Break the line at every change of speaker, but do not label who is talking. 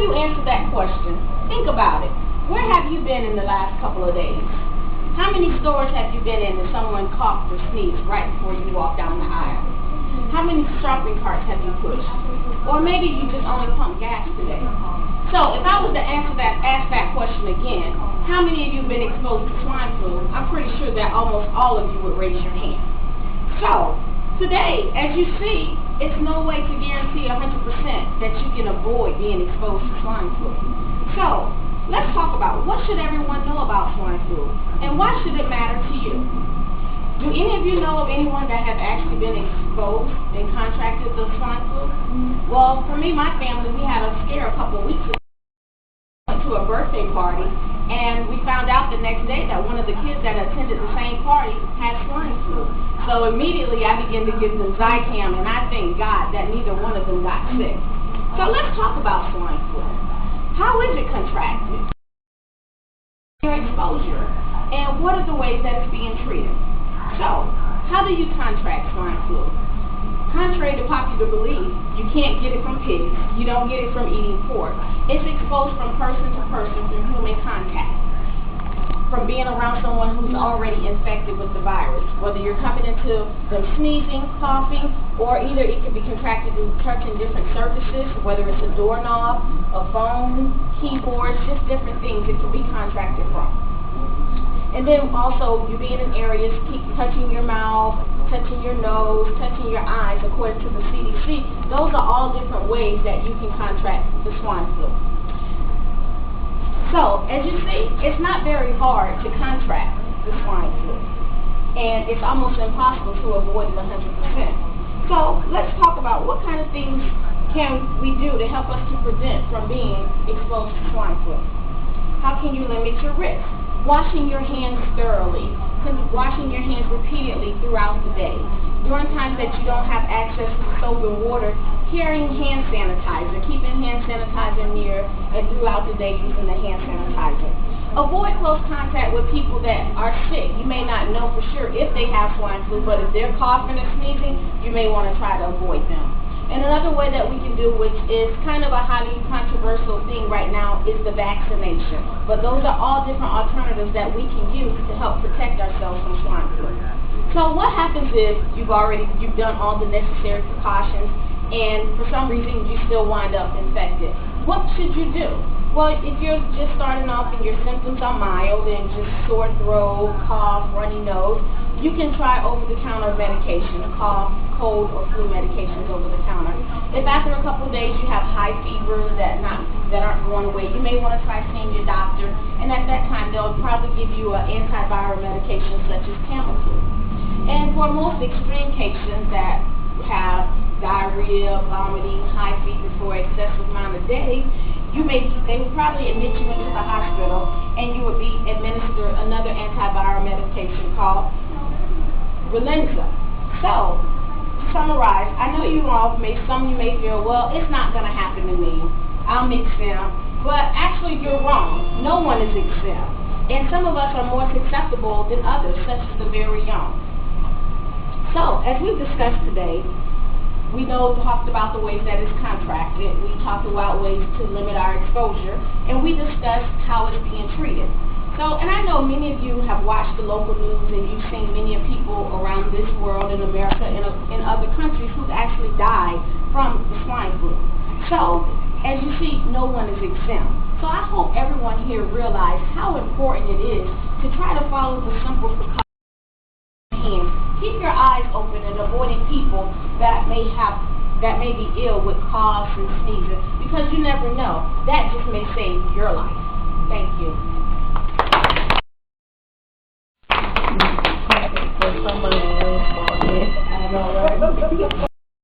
you answer that question, think about it. Where have you been in the last couple of days? How many stores have you been in that someone coughed or sneezed right before you walked down the aisle? How many shopping carts have you pushed? Or maybe you just only pumped gas today. So if I was to ask that question again, how many of you have been exposed to swine flu? I'm pretty sure that almost all of you would raise your hand. So today, as you see, it's no way to guarantee 100% that you can avoid being exposed to swine flu. So let's talk about what should everyone know about swine flu and why should it matter to you? Do any of you know of anyone that have actually been exposed and contracted the swine flu? Well, for me, my family, we had a scare a couple of weeks ago. We went to a birthday party, and we found out the next day that one of the kids that attended the same party had swine flu. So immediately I began to give them Zicam, and I thank God that neither one of them got sick. So let's talk about swine flu. How is it contracted? Your exposure, and what are the ways that it's being treated? So, how do you contract swine flu? Contrary to popular belief, you can't get it from pigs. You don't get it from eating pork. It's exposed from person to person from human contact, from being around someone who's already infected with the virus. Whether you're coming into them sneezing, coughing, or either it could be contracted through touching different surfaces, whether it's a doorknob, a phone, keyboards, just different things it can be contracted from. And then also, you being in areas, keep touching your mouth, touching your nose, touching your eyes, according to the CDC. Those are all different ways that you can contract the swine flu. So, as you see, it's not very hard to contract the swine flu. And it's almost impossible to avoid it 100%. So, let's talk about what kind of things can we do to help us to prevent from being exposed to swine flu. How can you limit your risk? Washing your hands thoroughly, washing your hands repeatedly throughout the day. During times that you don't have access to soap and water, carrying hand sanitizer, keeping hand sanitizer near and throughout the day using the hand sanitizer. Avoid close contact with people that are sick. You may not know for sure if they have swine flu, but if they're coughing or sneezing, you may want to try to avoid them. And another way that we can do, which is kind of a highly controversial thing right now, is the vaccination. But those are all different alternatives that we can use to help protect ourselves from swine flu. So what happens if you've done all the necessary precautions and for some reason you still wind up infected? What should you do? Well, if you're just starting off and your symptoms are mild and just sore throat, cough, runny nose, you can try over-the-counter medication, cough, cold, or flu medications over the counter. If after a couple of days you have high fevers that aren't going away, you may want to try seeing your doctor, and at that time they'll probably give you an antiviral medication such as Tamiflu. And for most extreme cases that have diarrhea, vomiting, high fever for an excessive amount of days, they would probably admit you into the hospital, and you would be administered another antiviral medication called Relenza. So, to summarize, I know some of you may feel, well, it's not going to happen to me. I'm exempt. But actually, you're wrong. No one is exempt. And some of us are more susceptible than others, such as the very young. So, as we've discussed today, we talked about the ways that it's contracted. We talked about ways to limit our exposure, and we discussed how it's being treated. So, and I know many of you have watched the local news, and you've seen many of people around this world, in America, in other countries, who've actually died from the swine flu. So, as you see, no one is exempt. So I hope everyone here realizes how important it is to try to follow the simple precautions. Keep your eyes open and avoiding people that may be ill with coughs and sneezes, because you never know. That just may save your life. Thank you.
For somebody else, I know, right?